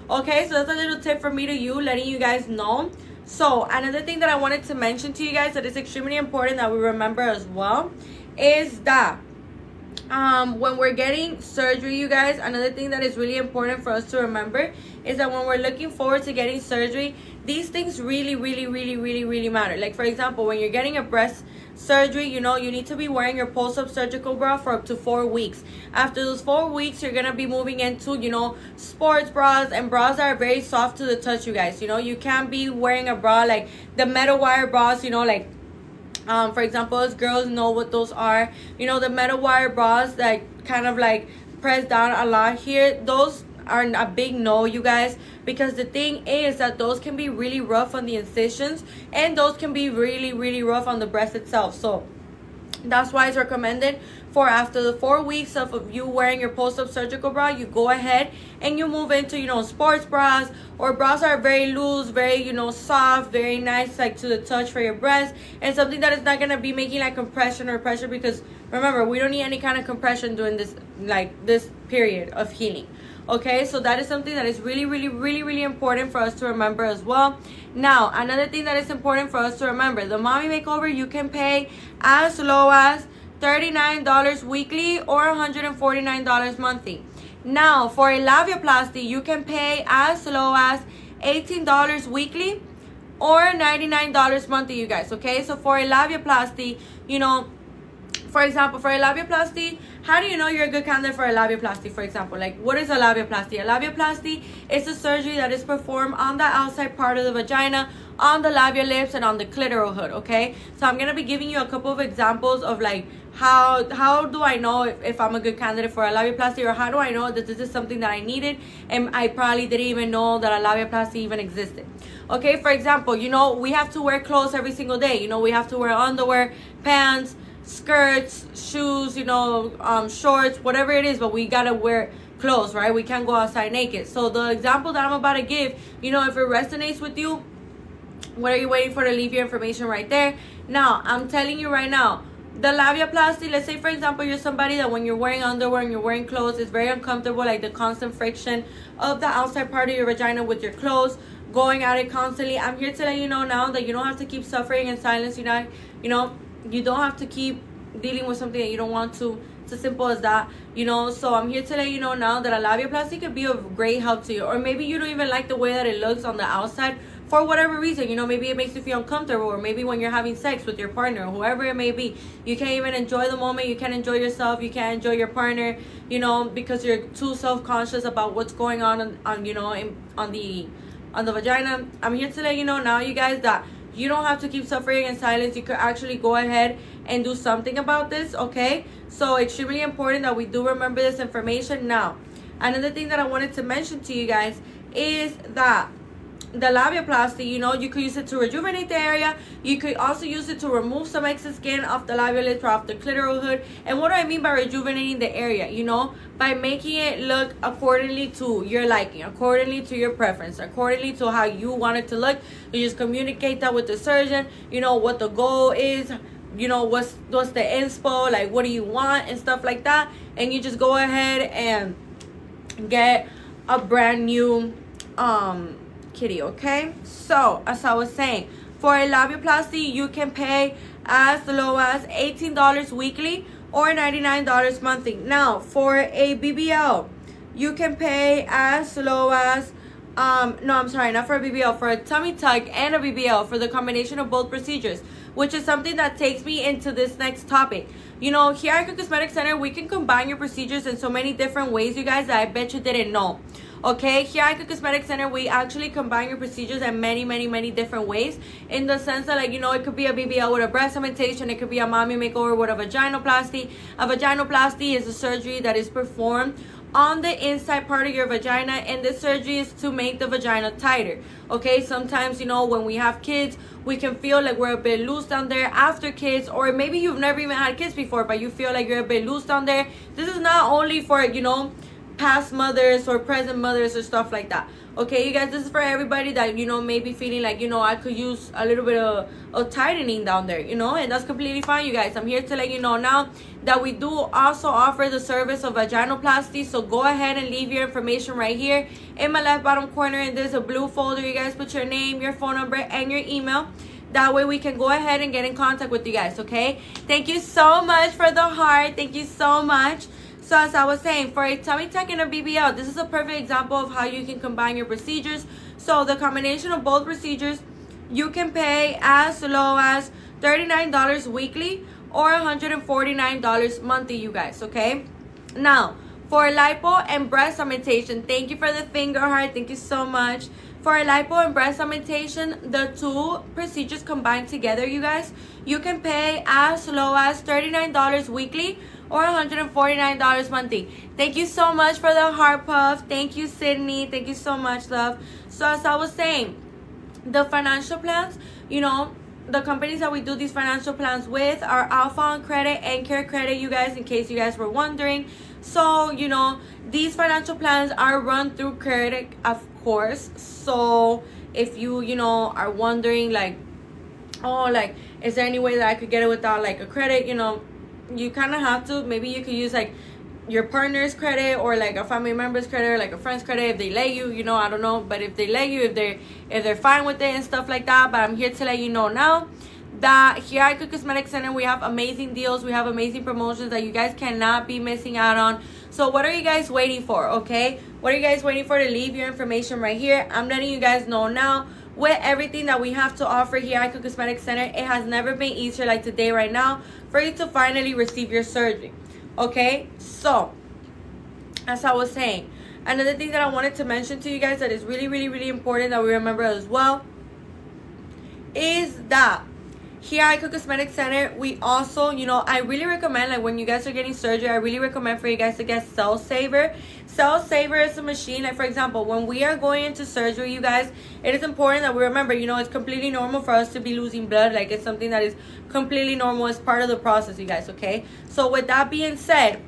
Okay, so that's a little tip from me to you, letting you guys know. So another thing that I wanted to mention to you guys that is extremely important that we remember as well is that when we're getting surgery, you guys, another thing that is really important for us to remember is that when we're looking forward to getting surgery, these things really, really, really, really, really matter. Like, for example, when you're getting a breast surgery, you need to be wearing your post-op surgical bra for up to 4 weeks. After those 4 weeks, you're gonna be moving into sports bras and bras that are very soft to the touch, you guys. You can't be wearing a bra like the metal wire bras, for example, as girls know what those are. The metal wire bras that kind of like press down a lot here, those are a big no, you guys, because the thing is that those can be really rough on the incisions and those can be really, really rough on the breast itself. So that's why it's recommended for after the 4 weeks of you wearing your post-op surgical bra, you go ahead and you move into sports bras or bras that are very loose, very soft, very nice, like to the touch for your breast, and something that is not going to be making like compression or pressure, because remember, we don't need any kind of compression during this period of healing. Okay, so that is something that is really, really, really, really important for us to remember as well. Now, another thing that is important for us to remember, the mommy makeover, you can pay as low as $39 weekly or $149 monthly. Now, for a labiaplasty, you can pay as low as $18 weekly or $99 monthly, you guys. Okay, so for a labiaplasty, for example, for a labiaplasty, how do you know you're a good candidate for a labiaplasty, for example? Like, what is a labiaplasty? A labiaplasty is a surgery that is performed on the outside part of the vagina, on the labial lips, and on the clitoral hood, okay? So I'm going to be giving you a couple of examples of, like, how do I know if I'm a good candidate for a labiaplasty, or how do I know that this is something that I needed and I probably didn't even know that a labiaplasty even existed. Okay, for example, we have to wear clothes every single day. We have to wear underwear, pants, skirts, shoes, shorts, whatever it is, but we gotta wear clothes, right? We can't go outside naked. So the example that I'm about to give, if it resonates with you, what are you waiting for to leave your information right there? Now, I'm telling you right now, the labiaplasty, let's say, for example, you're somebody that when you're wearing underwear and you're wearing clothes, it's very uncomfortable, like the constant friction of the outside part of your vagina with your clothes, going at it constantly. I'm here to let you know now that you don't have to keep suffering in silence, you don't have to keep dealing with something that you don't want to. It's as simple as that, So I'm here to let you know now that a labiaplasty could be of great help to you. Or maybe you don't even like the way that it looks on the outside for whatever reason. Maybe it makes you feel uncomfortable, or maybe when you're having sex with your partner, or whoever it may be, you can't even enjoy the moment. You can't enjoy yourself. You can't enjoy your partner, because you're too self-conscious about what's going on the vagina. I'm here to let you know now, you guys, that you don't have to keep suffering in silence. You could actually go ahead and do something about this, okay? So extremely important that we do remember this information. Now, another thing that I wanted to mention to you guys is that the labiaplasty, you could use it to rejuvenate the area. You could also use it to remove some excess skin off the labial lips or off the clitoral hood. And what do I mean by rejuvenating the area? By making it look accordingly to your liking, accordingly to your preference, accordingly to how you want it to look. You just communicate that with the surgeon, what the goal is, what's the inspo, like what do you want and stuff like that. And you just go ahead and get a brand new kitty, okay? So as I was saying, for a labiaplasty, you can pay as low as $18 weekly or $99 monthly. Now, for a BBL, you can pay as low as no, I'm sorry, not for a BBL, for a tummy tuck and a BBL, for the combination of both procedures, which is something that takes me into this next topic. You know, here at Icon Cosmetic Center, we can combine your procedures in so many different ways, you guys, that I bet you didn't know. Okay, here at Icon Cosmetic Center, we actually combine your procedures in many different ways, in the sense that, like, you know, it could be a BBL with a breast augmentation, it could be a mommy makeover with a vaginoplasty. A vaginoplasty is a surgery that is performed on the inside part of your vagina, and this surgery is to make the vagina tighter. Okay, sometimes, you know, when we have kids, we can feel like we're a bit loose down there after kids, or maybe you've never even had kids before, but you feel like you're a bit loose down there. This is not only for, you know, past mothers or present mothers or stuff like that. Okay, you guys, this is for everybody that, you know, maybe feeling like, you know, I could use a little bit of tightening down there, you know, and that's completely fine, you guys. I'm here to let you know now that we do also offer the service of vaginoplasty. So go ahead and leave your information right here in my left bottom corner, and there's a blue folder. You guys put your name, your phone number, and your email. That way we can go ahead and get in contact with you guys, okay? Thank you so much for the heart. Thank you so much. So as I was saying, for a tummy tuck and a BBL, this is a perfect example of how you can combine your procedures. So the combination of both procedures, you can pay as low as $39 weekly or $149 monthly, you guys, okay? Now, for lipo and breast augmentation, thank you for the finger heart. Thank you so much. For lipo and breast augmentation, the two procedures combined together, you guys, you can pay as low as $39 weekly or $149 monthly. Thank you so much for the heart puff. Thank you, Sydney. Thank you so much, love. So as I was saying, the financial plans, you know, the companies that we do these financial plans with are Alpha on Credit and Care Credit, you guys, in case you guys were wondering. So, you know, these financial plans are run through credit, of course. So if you know, are wondering, like, oh, like, is there any way that I could get it without, like, a credit, you know, you kind of have to. Maybe you could use, like, your partner's credit, or like a family member's credit, or like a friend's credit, if they let you, you know, I don't know. But if they let you, if they're fine with it and stuff like that. But I'm here to let you know now that here at Icon Cosmetic Center, we have amazing deals, we have amazing promotions that you guys cannot be missing out on. So what are you guys waiting for? Okay, what are you guys waiting for to leave your information right here? I'm letting you guys know now, with everything that we have to offer here at Icon Cosmetic Center, it has never been easier like today right now for you to finally receive your surgery. Okay, so as I was saying, another thing that I wanted to mention to you guys that is really important that we remember as well is that here at Icon Cosmetic Center, we also, you know, I really recommend, like, when you guys are getting surgery, I really recommend for you guys to get Cell Saver. Cell Saver is a machine, like, for example, when we are going into surgery, you guys, it is important that we remember, you know, it's completely normal for us to be losing blood. Like, it's something that is completely normal. It's part of the process, you guys, okay? So with that being said,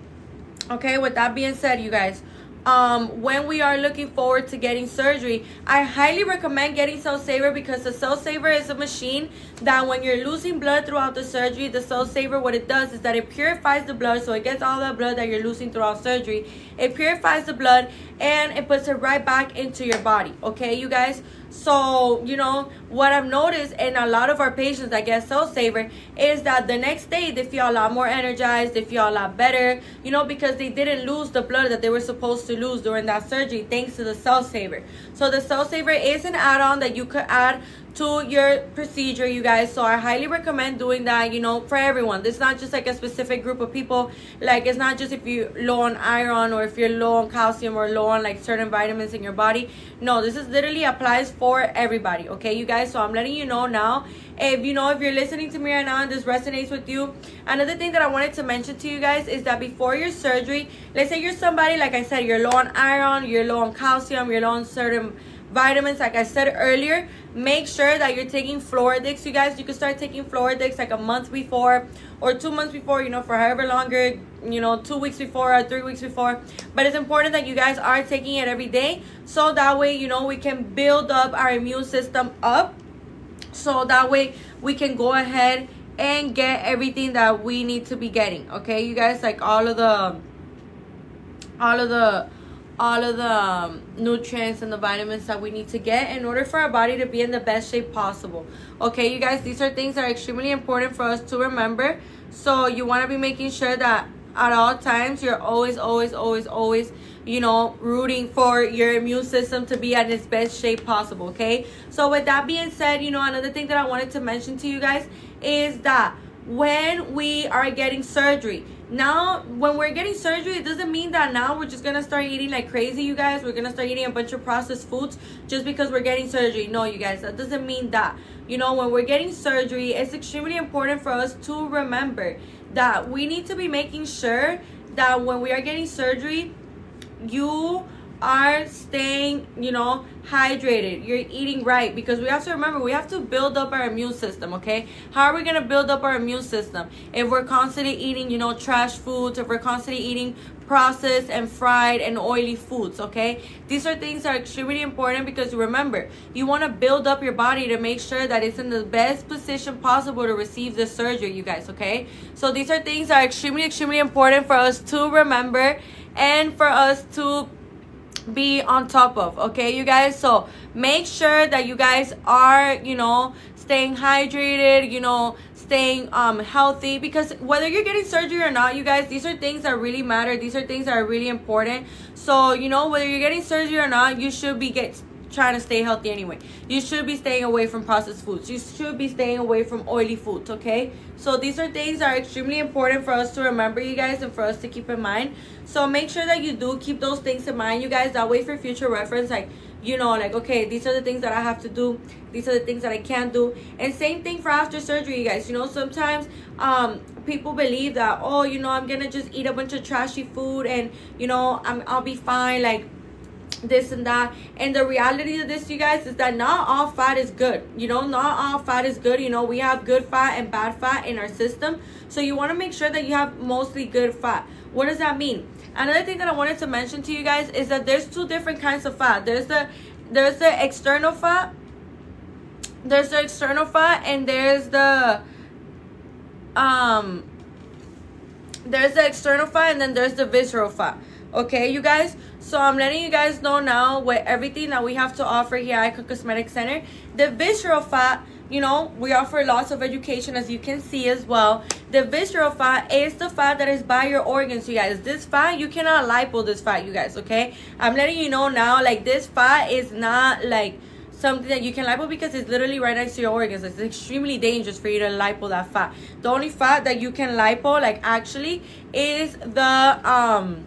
you guys, when we are looking forward to getting surgery, I highly recommend getting Cell Saver, because the Cell Saver is a machine that when you're losing blood throughout the surgery, the Cell Saver, what it does is that it purifies the blood. So it gets all that blood that you're losing throughout surgery, it purifies the blood and it puts it right back into your body, okay, you guys? So, you know, what I've noticed in a lot of our patients that get Cell Saver is that the next day they feel a lot more energized, they feel a lot better, you know, because they didn't lose the blood that they were supposed to lose during that surgery thanks to the Cell Saver. So the Cell Saver is an add-on that you could add to your procedure, you guys. So I highly recommend doing that, you know, for everyone. This is not just like a specific group of people. Like, it's not just if you're low on iron or if you're low on calcium or low on like certain vitamins in your body. No, this is literally applies for everybody, okay, you guys? So I'm letting you know now, if you know, if you're listening to me right now and this resonates with you. Another thing that I wanted to mention to you guys is that before your surgery, let's say you're somebody, like I said, you're low on iron, you're low on calcium, you're low on certain vitamins, like I said earlier, make sure that you're taking Floridix, you guys. You can start taking Floridix like a month before or 2 months before, you know, for however longer, you know, 2 weeks before or 3 weeks before. But it's important that you guys are taking it every day, so that way, you know, we can build up our immune system up, so that way we can go ahead and get everything that we need to be getting, okay, you guys? Like all of the nutrients and the vitamins that we need to get in order for our body to be in the best shape possible. Okay, you guys, these are things that are extremely important for us to remember. So you want to be making sure that at all times you're always rooting for your immune system to be at its best shape possible, okay? So with that being said, another thing that I wanted to mention to you guys is that when we are getting surgery, now when we're getting surgery, it doesn't mean that now we're just gonna start eating like crazy, you guys. We're gonna start eating a bunch of processed foods just because we're getting surgery. No, you guys, that doesn't mean that. When we're getting surgery, it's extremely important for us to remember that we need to be making sure that when we are getting surgery, you are staying, hydrated. You're eating right, because we have to remember, we have to build up our immune system, okay? How are we going to build up our immune system? If we're constantly eating, trash foods, if we're constantly eating processed and fried and oily foods, okay? These are things that are extremely important, because remember, you want to build up your body to make sure that it's in the best position possible to receive the surgery, you guys, okay? So these are things that are extremely, extremely important for us to remember and for us to be on top of, okay, you guys? So make sure that you guys are, staying hydrated, staying healthy, because whether you're getting surgery or not, you guys, these are things that really matter. These are things that are really important. So whether you're getting surgery or not, you should be trying to stay healthy anyway. You should be staying away from processed foods. You should be staying away from oily foods, okay? So these are things that are extremely important for us to remember, you guys, and for us to keep in mind. So make sure that you do keep those things in mind, you guys. That way, for future reference, like, okay, these are the things that I have to do. These are the things that I can't do. And same thing for after surgery, you guys. Sometimes people believe that, oh, I'm gonna just eat a bunch of trashy food and, I'll be fine, like, this and that. And the reality of this, you guys, is that not all fat is good. Not all fat is good. We have good fat and bad fat in our system. So you want to make sure that you have mostly good fat. What does that mean? Another thing that I wanted to mention to you guys is that there's two different kinds of fat. There's the external fat. There's the external fat, and there's the external fat, and then there's the visceral fat. Okay, you guys? So I'm letting you guys know now with everything that we have to offer here at Icon Cosmetic Center. The visceral fat, we offer lots of education, as you can see as well. The visceral fat is the fat that is by your organs, you guys. This fat, you cannot lipo this fat, you guys, okay? I'm letting you know now, like, this fat is not, like, something that you can lipo, because it's literally right next to your organs. It's extremely dangerous for you to lipo that fat. The only fat that you can lipo, like, actually, is the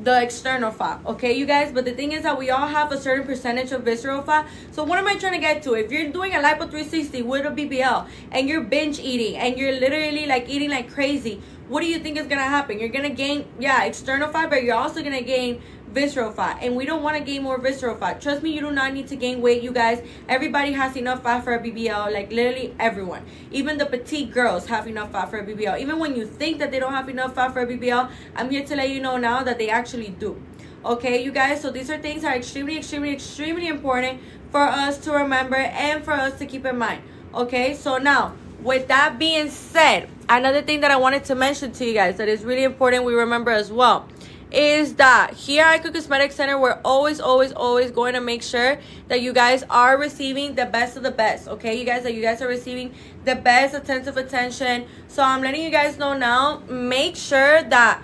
external fat, okay, you guys? But the thing is that we all have a certain percentage of visceral fat. So what am I trying to get to? If you're doing a lipo 360 with a BBL and you're binge eating and you're literally like eating like crazy, what do you think is gonna happen? You're gonna gain, external fat, but you're also gonna gain visceral fat, and we don't want to gain more visceral fat. Trust me, you do not need to gain weight, you guys. Everybody has enough fat for a BBL, like literally everyone. Even the petite girls have enough fat for a BBL. Even when you think that they don't have enough fat for a BBL, I'm here to let you know now that they actually do. Okay, you guys? So these are things that are extremely, extremely, extremely important for us to remember and for us to keep in mind. Okay, so now, with that being said, another thing that I wanted to mention to you guys that is really important we remember as well is that here at Icon Cosmetic Center, we're always going to make sure that you guys are receiving the best of the best, okay, you guys? That you guys are receiving the best attentive attention. So I'm letting you guys know now, make sure that,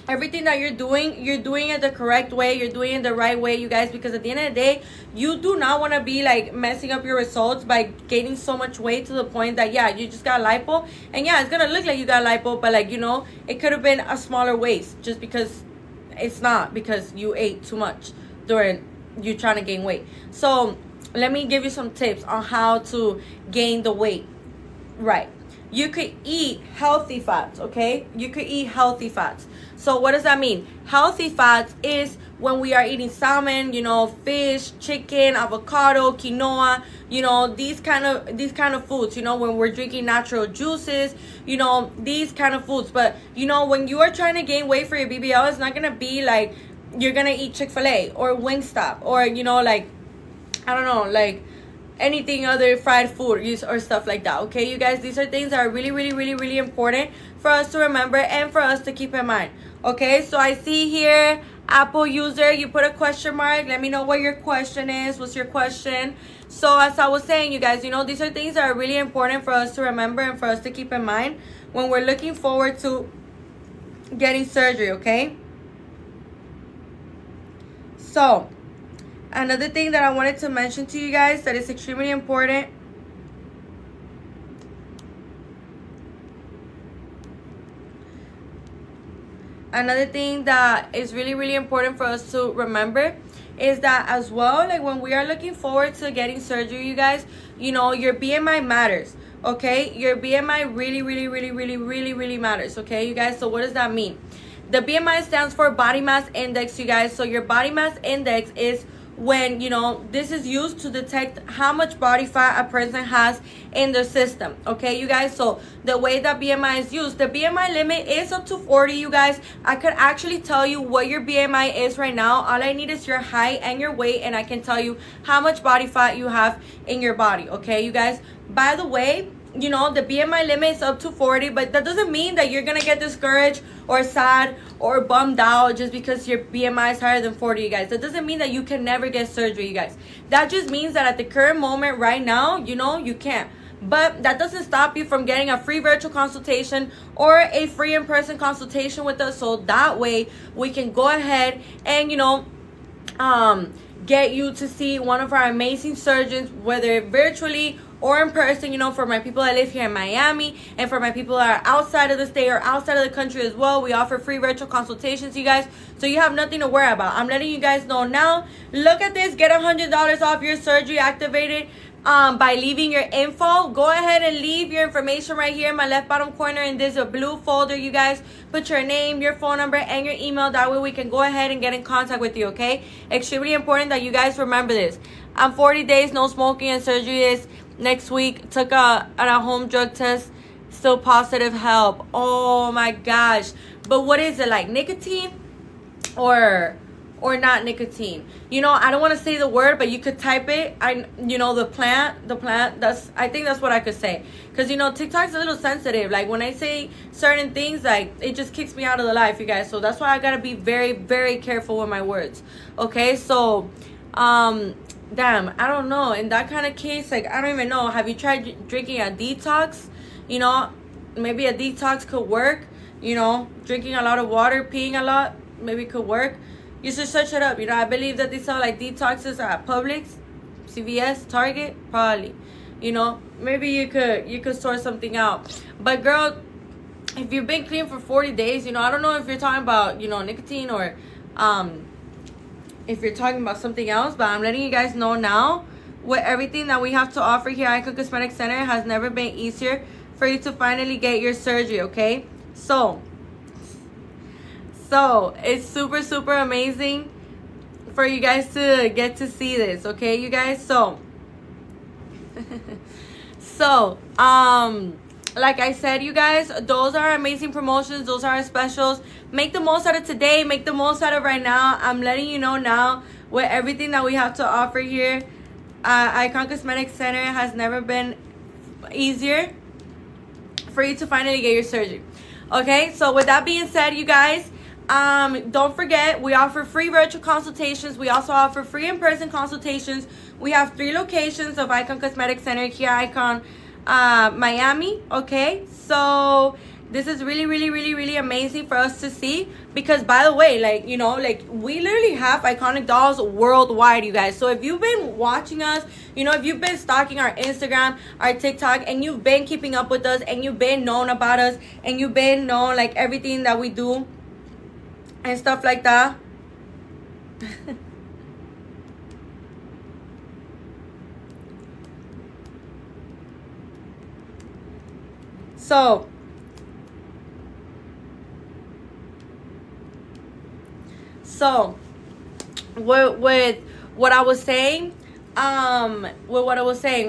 everything that you're doing it the correct way. You're doing it the right way, you guys, because at the end of the day, you do not want to be like messing up your results by gaining so much weight to the point that, you just got lipo. And it's going to look like you got lipo, but like, it could have been a smaller waist, just because it's not, because you ate too much during you trying to gain weight. So let me give you some tips on how to gain the weight right. You could eat healthy fats, okay? You could eat healthy fats. So what does that mean? Healthy fats is when we are eating salmon, fish, chicken, avocado, quinoa, these kind of foods, when we're drinking natural juices, these kind of foods. But, when you are trying to gain weight for your BBL, it's not going to be like you're going to eat Chick-fil-A or Wingstop or, like, I don't know, like, anything other fried food or stuff like that, okay, you guys? These are things that are really, really, really, really important for us to remember and for us to keep in mind, okay? So I see here, Apple user, you put a question mark. Let me know what your question is. What's your question? So as I was saying, you guys, these are things that are really important for us to remember and for us to keep in mind when we're looking forward to getting surgery, okay? So, another thing that I wanted to mention to you guys that is extremely important. Another thing that is really, really important for us to remember is that as well, like when we are looking forward to getting surgery, you guys, you know, your BMI matters, okay? Your BMI really, really, really, really, really, really matters, okay, you guys? So what does that mean? The BMI stands for body mass index, you guys. So your body mass index is when, you know, this is used to detect how much body fat a person has in their system, okay, you guys? So the way that BMI is used, the BMI limit is up to 40, you guys. I could actually tell you what your BMI is right now. All I need is your height and your weight, and I can tell you how much body fat you have in your body, okay, you guys? By the way, you know, the BMI limit is up to 40, but that doesn't mean that you're gonna get discouraged or sad or bummed out just because your BMI is higher than 40, you guys. That doesn't mean that you can never get surgery, you guys. That just means that at the current moment right now, you know, you can't. But that doesn't stop you from getting a free virtual consultation or a free in-person consultation with us, so that way we can go ahead and, you know, get you to see one of our amazing surgeons, whether virtually or in person, you know, for my people that live here in Miami, and for my people that are outside of the state or outside of the country as well. We offer free virtual consultations, you guys, so you have nothing to worry about. I'm letting you guys know now. Look at this. Get $100 off your surgery activated by leaving your info. Go ahead and leave your information right here in my left bottom corner in this blue folder, you guys. Put your name, your phone number, and your email. That way we can go ahead and get in contact with you, okay? Extremely important that you guys remember this. I'm 40 days, no smoking, and surgery is next week. Took a home drug test, still positive. Help. Oh my gosh. But what is it, like nicotine or not nicotine? You know, I don't want to say the word, but you could type it. You know, the plant, that's, I think that's what I could say. Because, you know, TikTok's a little sensitive. Like, when I say certain things, like, it just kicks me out of the life, you guys. So that's why I got to be very, very careful with my words. Okay, so, damn, I don't know. In that kind of case, like, I don't even know. Have you tried drinking a detox? You know, maybe a detox could work. You know, drinking a lot of water, peeing a lot, maybe could work. You should search it up. You know, I believe that they sell like detoxes at Publix, CVS, Target, probably. You know, maybe you could sort something out. But girl, if you've been clean for 40 days, you know, I don't know if you're talking about, you know, nicotine or if you're talking about something else, but I'm letting you guys know now, with everything that we have to offer here at Icon Cosmetic Center, it has never been easier for you to finally get your surgery, okay? So it's super, super amazing for you guys to get to see this, okay, you guys? So like I said, you guys, those are amazing promotions. Those are our specials. Make the most out of today. Make the most out of right now. I'm letting you know now, with everything that we have to offer here, Icon Cosmetic Center has never been easier for you to finally get your surgery. Okay, so with that being said, you guys, don't forget, we offer free virtual consultations. We also offer free in-person consultations. We have 3 locations of Icon Cosmetic Center here at Icon Miami. Okay, so this is really, really, really, really amazing for us to see, because, by the way, like, you know, like, we literally have iconic dolls worldwide, you guys. So if you've been watching us, you know, if you've been stalking our Instagram, our TikTok, and you've been keeping up with us, and you've been known about us, and you've been known, like, everything that we do and stuff like that. So with what I was saying,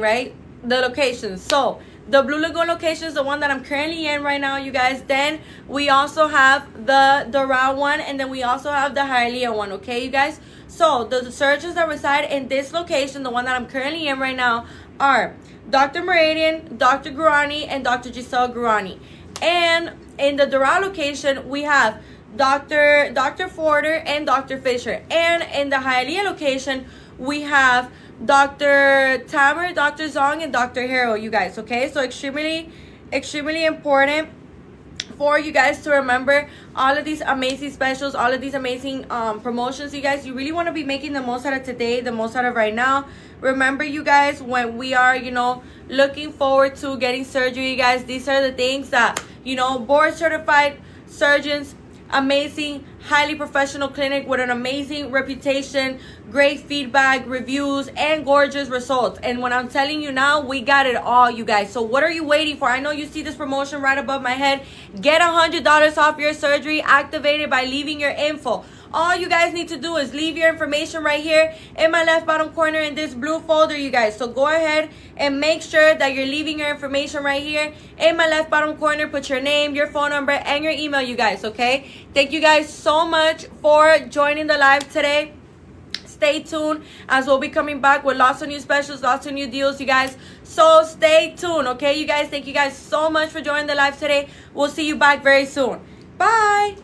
right? The locations. So the Blue Lagoon location is the one that I'm currently in right now, you guys. Then we also have the Doral one, and then we also have the Hialeah one, okay, you guys? So the surgeons that reside in this location, the one that I'm currently in right now, are Dr. Meridian, Dr. Gurani, and Dr. Giselle Gurani. And in the Doral location, we have Dr. Forder and Dr. Fisher. And in the Hialeah location, we have Dr. Tamer, Dr. Zong, and Dr. Hero, you guys, okay? So extremely, extremely important for you guys to remember all of these amazing specials, all of these amazing promotions, you guys. You really want to be making the most out of today, the most out of right now. Remember, you guys, when we are, you know, looking forward to getting surgery, you guys, these are the things that, you know, board certified surgeons, amazing, highly professional clinic with an amazing reputation, great feedback, reviews, and gorgeous results. And when I'm telling you now, we got it all, you guys. So what are you waiting for? I know you see this promotion right above my head. Get $100 off your surgery. Activate it by leaving your info. All you guys need to do is leave your information right here in my left bottom corner in this blue folder, you guys. So go ahead and make sure that you're leaving your information right here in my left bottom corner. Put your name, your phone number, and your email, you guys, okay? Thank you guys so much for joining the live today. Stay tuned as we'll be coming back with lots of new specials, lots of new deals, you guys. So stay tuned, okay, you guys? Thank you guys so much for joining the live today. We'll see you back very soon. Bye.